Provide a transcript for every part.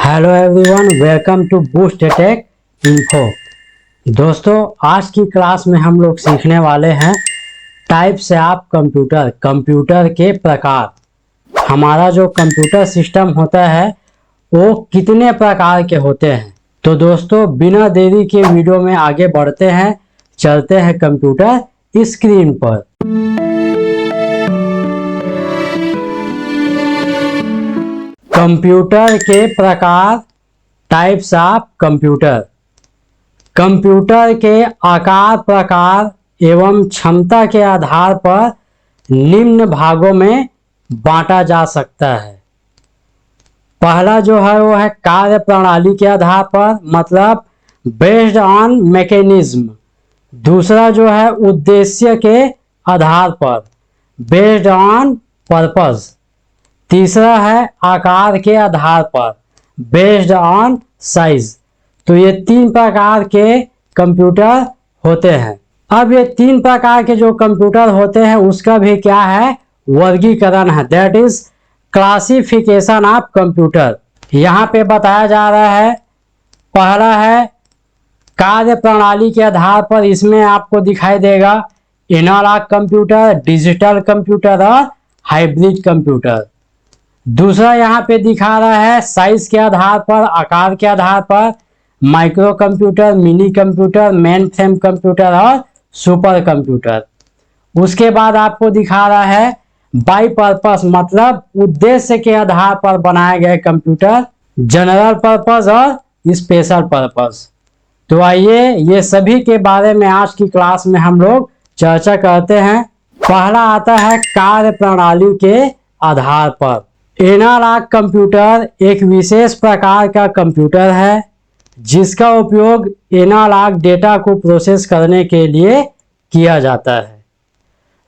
Hello everyone, welcome to boost tech info. दोस्तों, आज की क्लास में हम लोग सीखने वाले हैं टाइप्स ऑफ कंप्यूटर के प्रकार। हमारा जो कंप्यूटर सिस्टम होता है वो कितने प्रकार के होते हैं। तो दोस्तों, बिना देरी के वीडियो में आगे बढ़ते हैं, चलते हैं कंप्यूटर स्क्रीन पर। कंप्यूटर के प्रकार, टाइप्स ऑफ कंप्यूटर के आकार, प्रकार एवं क्षमता के आधार पर निम्न भागों में बांटा जा सकता है। पहला जो है वो है कार्य प्रणाली के आधार पर, मतलब बेस्ड ऑन मैकेनिज्म। दूसरा जो है उद्देश्य के आधार पर, बेस्ड ऑन पर्पस। तीसरा है आकार के आधार पर, बेस्ड ऑन साइज। तो ये तीन प्रकार के कंप्यूटर होते हैं। अब ये तीन प्रकार के जो कंप्यूटर होते हैं उसका भी क्या है, वर्गीकरण है, that is classification of computer. यहाँ पे बताया जा रहा है, पहला है कार्य प्रणाली के आधार पर। इसमें आपको दिखाई देगा एनालॉग कंप्यूटर, डिजिटल कंप्यूटर और हाइब्रिड कंप्यूटर। दूसरा यहाँ पे दिखा रहा है साइज के आधार पर, आकार के आधार पर, micro computer, mini computer, main frame computer और सुपर कंप्यूटर। उसके बाद आपको दिखा रहा है बाई पर्पस, मतलब उद्देश्य के आधार पर बनाए गए कंप्यूटर, जनरल पर्पस और स्पेशल पर्पस। तो आइए ये सभी के बारे में आज की क्लास में हम लोग चर्चा करते हैं। पहला आता है कार्य प्रणाली के आधार पर। एनालॉग कंप्यूटर एक विशेष प्रकार का कंप्यूटर है जिसका उपयोग एनालॉग डेटा को प्रोसेस करने के लिए किया जाता है।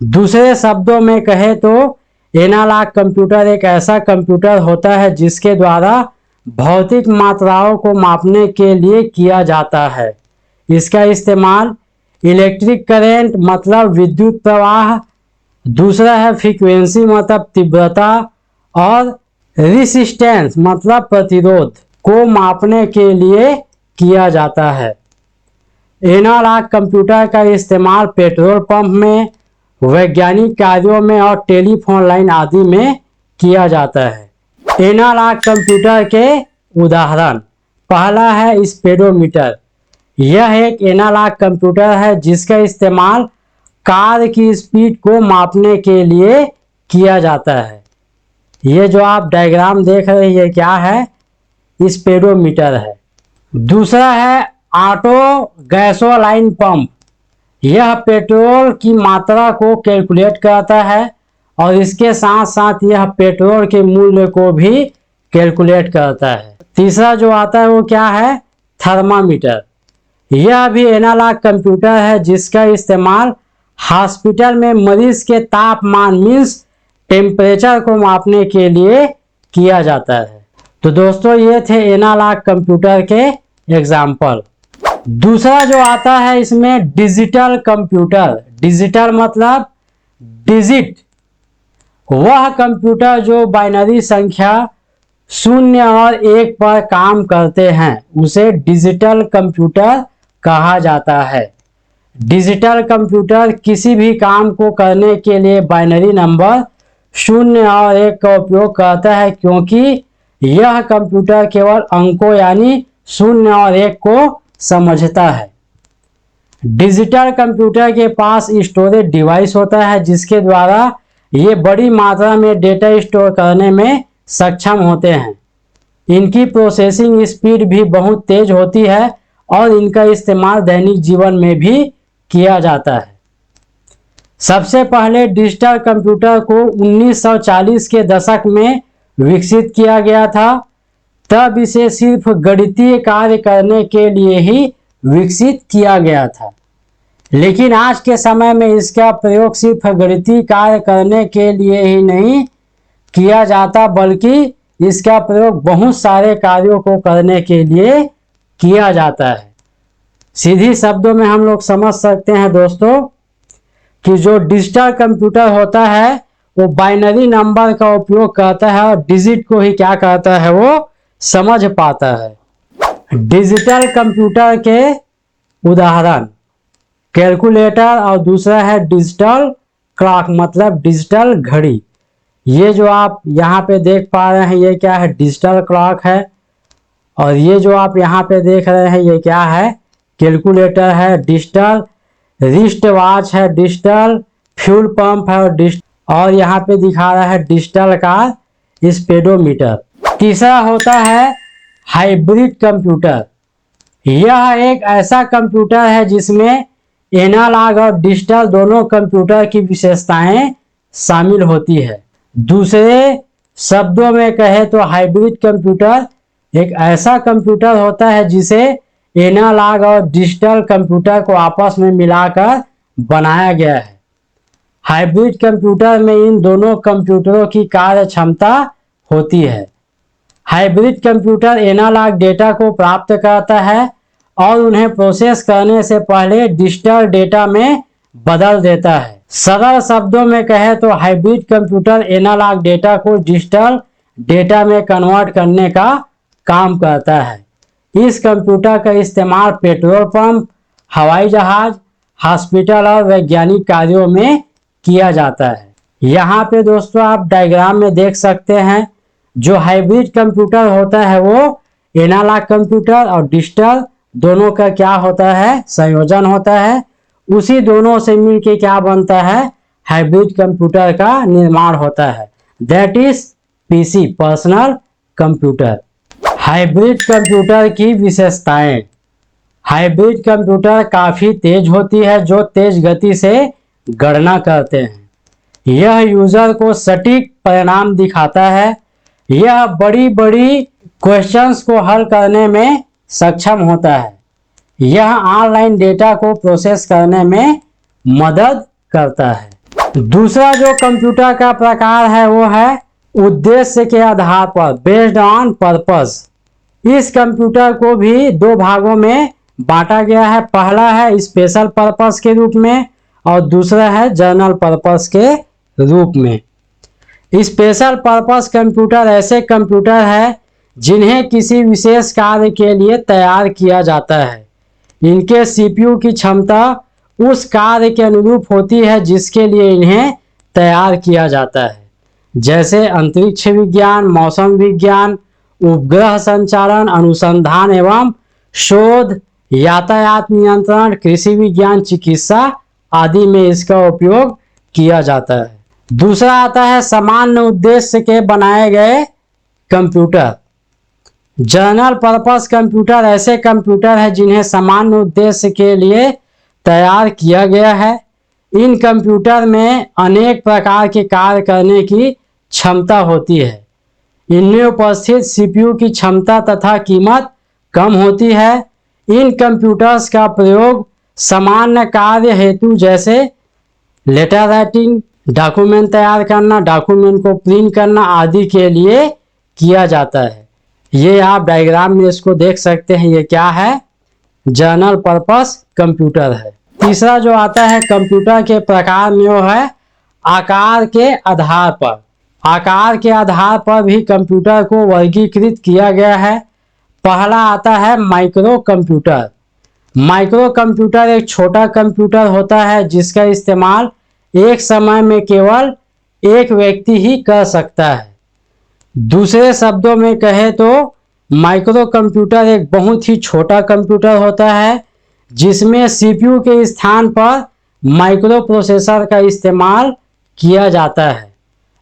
दूसरे शब्दों में कहे तो एनालॉग कंप्यूटर एक ऐसा कंप्यूटर होता है जिसके द्वारा भौतिक मात्राओं को मापने के लिए किया जाता है। इसका इस्तेमाल इलेक्ट्रिक करंट मतलब विद्युत प्रवाह, दूसरा है फ्रीक्वेंसी मतलब तीव्रता, और रेजिस्टेंस मतलब प्रतिरोध को मापने के लिए किया जाता है। एनालॉग कंप्यूटर का इस्तेमाल पेट्रोल पंप में, वैज्ञानिक कार्यों में और टेलीफोन लाइन आदि में किया जाता है। एनालॉग कंप्यूटर के उदाहरण, पहला है स्पीडोमीटर। यह एक एनालॉग कंप्यूटर है जिसका इस्तेमाल कार की स्पीड को मापने के लिए किया जाता है। ये जो आप डायग्राम देख रहे हैं क्या है, स्पीडोमीटर है। दूसरा है ऑटो गैसोलाइन पंप। यह पेट्रोल की मात्रा को कैलकुलेट करता है और इसके साथ साथ यह पेट्रोल के मूल्य को भी कैलकुलेट करता है। तीसरा जो आता है वो क्या है, थर्मामीटर। यह भी एनालॉग कंप्यूटर है जिसका इस्तेमाल हॉस्पिटल में मरीज के तापमान मीन्स टेम्परेचर को मापने के लिए किया जाता है। तो दोस्तों, ये थे एनालॉग कंप्यूटर के एग्जाम्पल। दूसरा जो आता है इसमें डिजिटल कंप्यूटर। डिजिटल मतलब डिजिट, वह कंप्यूटर जो बाइनरी संख्या 0 और 1 पर काम करते हैं उसे डिजिटल कंप्यूटर कहा जाता है। डिजिटल कंप्यूटर किसी भी काम को करने के लिए बाइनरी नंबर 0 और 1 का उपयोग करता है, क्योंकि यह कंप्यूटर केवल अंकों यानी 0 और 1 को समझता है। डिजिटल कंप्यूटर के पास स्टोरेज डिवाइस होता है जिसके द्वारा ये बड़ी मात्रा में डेटा स्टोर करने में सक्षम होते हैं। इनकी प्रोसेसिंग स्पीड भी बहुत तेज होती है और इनका इस्तेमाल दैनिक जीवन में भी किया जाता है। सबसे पहले डिजिटल कंप्यूटर को 1940 के दशक में विकसित किया गया था। तब इसे सिर्फ गणितीय कार्य करने के लिए ही विकसित किया गया था, लेकिन आज के समय में इसका प्रयोग सिर्फ गणितीय कार्य करने के लिए ही नहीं किया जाता, बल्कि इसका प्रयोग बहुत सारे कार्यों को करने के लिए किया जाता है। सीधी शब्दों में हम लोग समझ सकते हैं दोस्तों कि जो डिजिटल कंप्यूटर होता है वो बाइनरी नंबर का उपयोग करता है और डिजिट को ही क्या करता है, वो समझ पाता है। डिजिटल कंप्यूटर के उदाहरण कैलकुलेटर और दूसरा है डिजिटल क्लॉक मतलब डिजिटल घड़ी। ये जो आप यहाँ पे देख पा रहे हैं ये क्या है, डिजिटल क्लॉक है। और ये जो आप यहाँ पे देख रहे हैं ये क्या है, कैलकुलेटर है। डिजिटल रिस्ट वॉच है, डिजिटल फ्यूल पंप है और यहाँ पे दिखा रहा है डिजिटल का स्पीडोमीटर। तीसरा होता है हाइब्रिड कंप्यूटर। यह एक ऐसा कंप्यूटर है जिसमें एनालॉग और डिजिटल दोनों कंप्यूटर की विशेषताएं शामिल होती है। दूसरे शब्दों में कहे तो हाइब्रिड कंप्यूटर एक ऐसा कंप्यूटर होता है जिसे एनालॉग और डिजिटल कंप्यूटर को आपस में मिलाकर बनाया गया है। हाइब्रिड कंप्यूटर में इन दोनों कंप्यूटरों की कार्य क्षमता होती है। हाइब्रिड कंप्यूटर एनालॉग डेटा को प्राप्त करता है और उन्हें प्रोसेस करने से पहले डिजिटल डेटा में बदल देता है। सरल शब्दों में कहे तो हाइब्रिड कंप्यूटर एनालॉग डेटा को डिजिटल डेटा में कन्वर्ट करने का काम करता है। इस कंप्यूटर का इस्तेमाल पेट्रोल पंप, हवाई जहाज, हॉस्पिटल और वैज्ञानिक कार्यों में किया जाता है। यहाँ पे दोस्तों आप डायग्राम में देख सकते हैं जो हाइब्रिड कंप्यूटर होता है वो एनालॉग कंप्यूटर और डिजिटल दोनों का क्या होता है, संयोजन होता है। उसी दोनों से मिलके क्या बनता है, हाइब्रिड कंप्यूटर का निर्माण होता है। That is PC, personal computer. Hybrid computer की विशेषताएं। हाइब्रिड कंप्यूटर काफी तेज होती है जो तेज गति से गणना करते हैं। यह यूजर को सटीक परिणाम दिखाता है। यह बड़ी बड़ी क्वेश्चंस को हल करने में सक्षम होता है। यह ऑनलाइन डेटा को प्रोसेस करने में मदद करता है। दूसरा जो कंप्यूटर का प्रकार है वो है उद्देश्य के आधार पर, बेस्ड ऑन पर्पस। इस कंप्यूटर को भी दो भागों में बांटा गया है। पहला है स्पेशल पर्पस के रूप में और दूसरा है जनरल पर्पस के रूप में। स्पेशल पर्पस कंप्यूटर ऐसे कंप्यूटर है जिन्हें किसी विशेष कार्य के लिए तैयार किया जाता है। इनके सीपीयू की क्षमता उस कार्य के अनुरूप होती है जिसके लिए इन्हें तैयार किया जाता है, जैसे अंतरिक्ष विज्ञान, मौसम विज्ञान, उपग्रह संचालन, अनुसंधान एवं शोध, यातायात नियंत्रण, कृषि विज्ञान, चिकित्सा आदि में इसका उपयोग किया जाता है। दूसरा आता है सामान्य उद्देश्य के बनाए गए कंप्यूटर। जनरल पर्पस कंप्यूटर ऐसे कंप्यूटर है जिन्हें सामान्य उद्देश्य के लिए तैयार किया गया है। इन कंप्यूटर में अनेक प्रकार के कार्य करने की क्षमता होती है। इनमें उपस्थित सीपीयू की क्षमता तथा कीमत कम होती है। इन कंप्यूटर्स का प्रयोग सामान्य कार्य हेतु जैसे लेटर राइटिंग, डॉक्यूमेंट तैयार करना, डॉक्यूमेंट को प्रिंट करना आदि के लिए किया जाता है। ये आप डायग्राम में इसको देख सकते हैं, ये क्या है, जनरल पर्पस कंप्यूटर है। तीसरा जो आता है कंप्यूटर के प्रकार में वो है आकार के आधार पर। आकार के आधार पर भी कंप्यूटर को वर्गीकृत किया गया है। पहला आता है माइक्रो कंप्यूटर। माइक्रो कंप्यूटर एक छोटा कंप्यूटर होता है जिसका इस्तेमाल एक समय में केवल एक व्यक्ति ही कर सकता है। दूसरे शब्दों में कहे तो माइक्रो कंप्यूटर एक बहुत ही छोटा कंप्यूटर होता है जिसमें सीपीयू के स्थान पर माइक्रो प्रोसेसर का इस्तेमाल किया जाता है,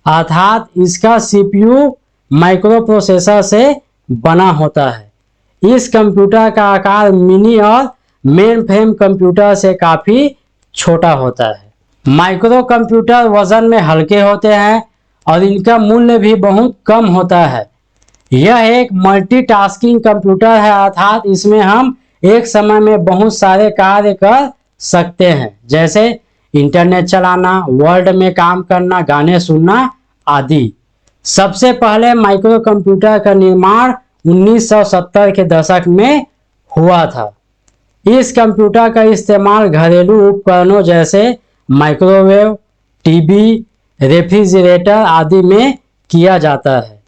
अर्थात इसका सीपीयू माइक्रो प्रोसेसर से बना होता है। इस कंप्यूटर का आकार मिनी और मेन फ्रेम कंप्यूटर से काफ़ी छोटा होता है। माइक्रो कंप्यूटर वजन में हल्के होते हैं और इनका मूल्य भी बहुत कम होता है। यह एक मल्टीटास्किंग कंप्यूटर है, अर्थात इसमें हम एक समय में बहुत सारे कार्य कर सकते हैं, जैसे इंटरनेट चलाना, वर्ड में काम करना, गाने सुनना आदि। सबसे पहले माइक्रो कंप्यूटर का निर्माण 1970 के दशक में हुआ था। इस कंप्यूटर का इस्तेमाल घरेलू उपकरणों जैसे माइक्रोवेव, टीवी, रेफ्रिजरेटर आदि में किया जाता है।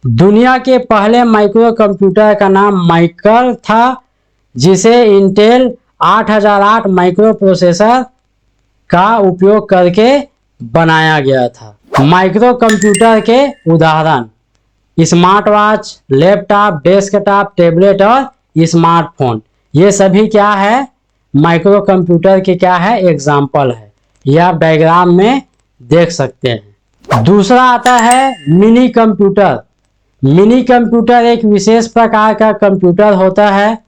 दुनिया के पहले माइक्रो कंप्यूटर का नाम माइकल था, जिसे इंटेल 8008 माइक्रो प्रोसेसर का उपयोग करके बनाया गया था। माइक्रो कंप्यूटर के उदाहरण smart watch, laptop, desktop, tablet और स्मार्टफोन, ये सभी क्या है, माइक्रो कंप्यूटर के क्या है, एग्जाम्पल है। ये आप डायग्राम में देख सकते हैं। दूसरा आता है मिनी कंप्यूटर। मिनी कंप्यूटर एक विशेष प्रकार का कंप्यूटर होता है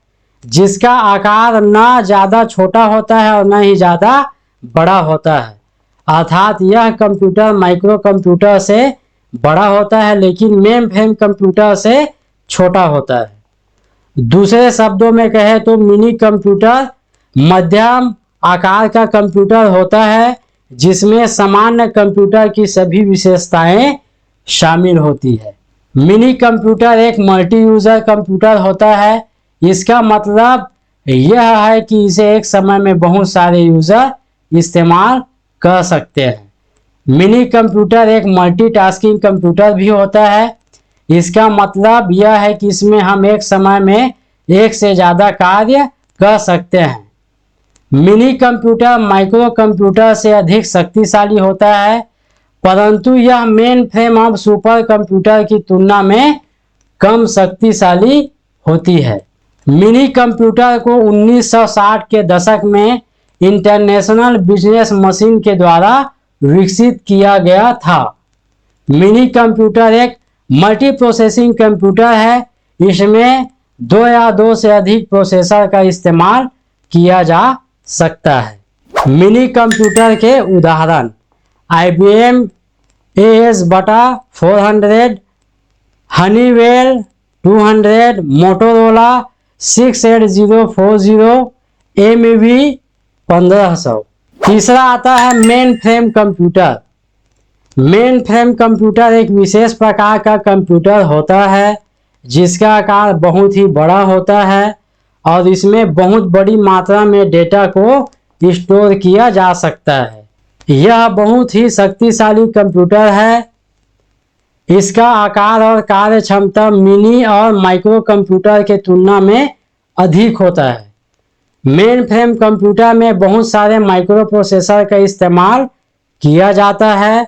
जिसका आकार न ज़्यादा छोटा होता है और न ही ज़्यादा बड़ा होता है, अर्थात यह कंप्यूटर माइक्रो कंप्यूटर से बड़ा होता है लेकिन मेन फ्रेम कंप्यूटर से छोटा होता है। दूसरे शब्दों में कहें तो मिनी कंप्यूटर मध्यम आकार का कंप्यूटर होता है जिसमें सामान्य कंप्यूटर की सभी विशेषताएं शामिल होती है। मिनी कंप्यूटर एक मल्टी यूजर कंप्यूटर होता है। इसका मतलब यह है कि इसे एक समय में बहुत सारे यूजर इस्तेमाल कर सकते हैं। मिनी कंप्यूटर एक मल्टीटास्किंग कंप्यूटर भी होता है। इसका मतलब यह है कि इसमें हम एक समय में एक से ज़्यादा कार्य कर सकते हैं। मिनी कंप्यूटर माइक्रो कंप्यूटर से अधिक शक्तिशाली होता है, परंतु यह main frame of super computer की तुलना में कम शक्तिशाली होती है। मिनी कंप्यूटर को 1960 के दशक में इंटरनेशनल बिजनेस मशीन के द्वारा विकसित किया गया था। मिनी कंप्यूटर एक मल्टी प्रोसेसिंग कंप्यूटर है। इसमें 2 या 2 से अधिक प्रोसेसर का इस्तेमाल किया जा सकता है। मिनी कंप्यूटर के उदाहरण IBM AS/400, Honeywell 200, Motorola 68040, MV 1500। तीसरा आता है main frame computer. Main frame computer एक विशेष प्रकार का कंप्यूटर होता है जिसका आकार बहुत ही बड़ा होता है और इसमें बहुत बड़ी मात्रा में डेटा को स्टोर किया जा सकता है। यह बहुत ही शक्तिशाली कंप्यूटर है। इसका आकार और कार्य क्षमता मिनी और माइक्रो कंप्यूटर के तुलना में अधिक होता है। मेन फ्रेम कंप्यूटर में बहुत सारे माइक्रो प्रोसेसर का इस्तेमाल किया जाता है,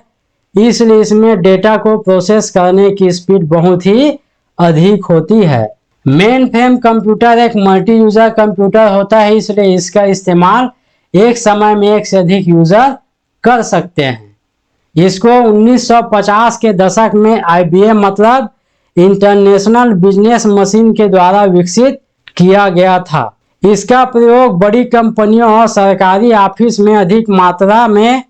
इसलिए इसमें डेटा को प्रोसेस करने की स्पीड बहुत ही अधिक होती है। मेन फ्रेम कंप्यूटर एक मल्टी यूजर कंप्यूटर होता है, इसलिए इसका इस्तेमाल एक समय में एक से अधिक यूजर कर सकते हैं। इसको 1950 के दशक में IBM मतलब इंटरनेशनल बिजनेस मशीन के द्वारा विकसित किया गया था। इसका प्रयोग बड़ी कंपनियों और सरकारी ऑफिस में अधिक मात्रा में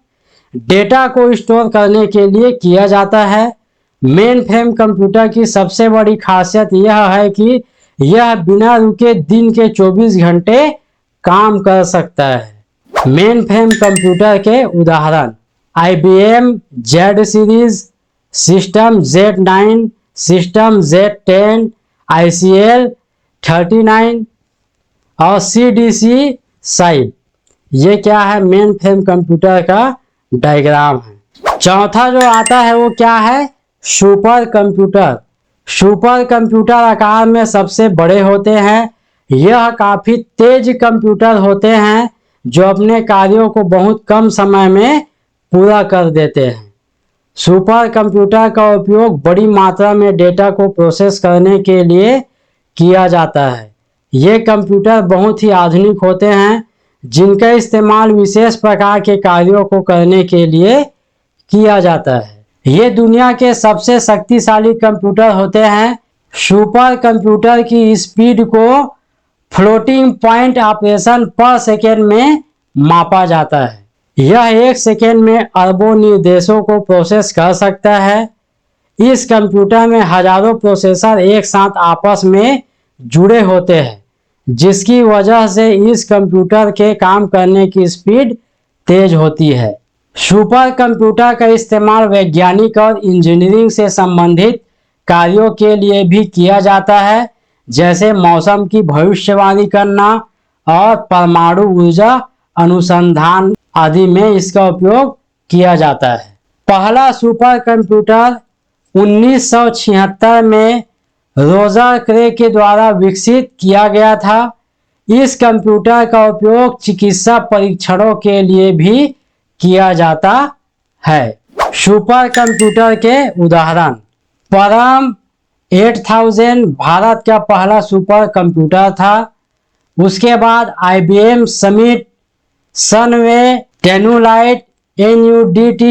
डेटा को स्टोर करने के लिए किया जाता है। मेन फ्रेम कंप्यूटर की सबसे बड़ी खासियत यह है कि यह बिना रुके दिन के 24 घंटे काम कर सकता है। मेन फ्रेम कंप्यूटर के उदाहरण IBM Z series, system Z9, system Z10, ICL 39 और CDC साइब। ये क्या है, मेन फ्रेम कंप्यूटर का डायग्राम है। चौथा जो आता है वो क्या है, सुपर कंप्यूटर। सुपर कंप्यूटर आकार में सबसे बड़े होते हैं। यह काफ़ी तेज कंप्यूटर होते हैं जो अपने कार्यों को बहुत कम समय में पूरा कर देते हैं। सुपर कंप्यूटर का उपयोग बड़ी मात्रा में डेटा को प्रोसेस करने के लिए किया जाता है। ये कंप्यूटर बहुत ही आधुनिक होते हैं जिनका इस्तेमाल विशेष प्रकार के कार्यों को करने के लिए किया जाता है। ये दुनिया के सबसे शक्तिशाली कंप्यूटर होते हैं। सुपर कंप्यूटर की स्पीड को फ्लोटिंग पॉइंट ऑपरेशन पर सेकेंड में मापा जाता है। यह एक सेकेंड में अरबों निर्देशों को प्रोसेस कर सकता है। इस कंप्यूटर में हजारों प्रोसेसर एक साथ आपस में जुड़े होते हैं, जिसकी वजह से इस कंप्यूटर के काम करने की स्पीड तेज होती है। सुपर कंप्यूटर का इस्तेमाल वैज्ञानिक और इंजीनियरिंग से संबंधित कार्यों के लिए भी किया जाता है, जैसे मौसम की भविष्यवाणी करना और परमाणु ऊर्जा अनुसंधान आदि में इसका उपयोग किया जाता है। पहला सुपर कंप्यूटर 1976 में रोजर क्रे के द्वारा विकसित किया गया था। इस कंप्यूटर का उपयोग चिकित्सा परीक्षणों के लिए भी किया जाता है। सुपर कंप्यूटर के उदाहरण, परम 8000 भारत का पहला सुपर कंप्यूटर था। उसके बाद IBM समिट, सनवे, टेनुलाइट, NUDT,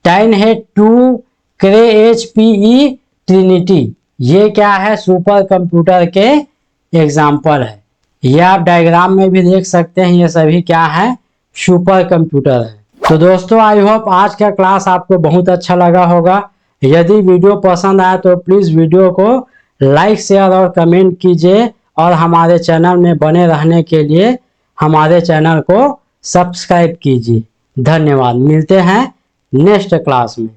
टाइनहेड 2, क्रे HPE, ट्रिनिटी, ये क्या है, सुपर कंप्यूटर के एग्जाम्पल है। ये आप डायग्राम में भी देख सकते हैं, ये सभी क्या है, सुपर कंप्यूटर है। तो दोस्तों आई होप आज का क्लास आपको बहुत अच्छा लगा होगा। यदि वीडियो पसंद आया तो प्लीज़ वीडियो को लाइक, शेयर और कमेंट कीजिए और हमारे चैनल में बने रहने के लिए हमारे चैनल को सब्सक्राइब कीजिए। धन्यवाद, मिलते हैं नेक्स्ट क्लास में।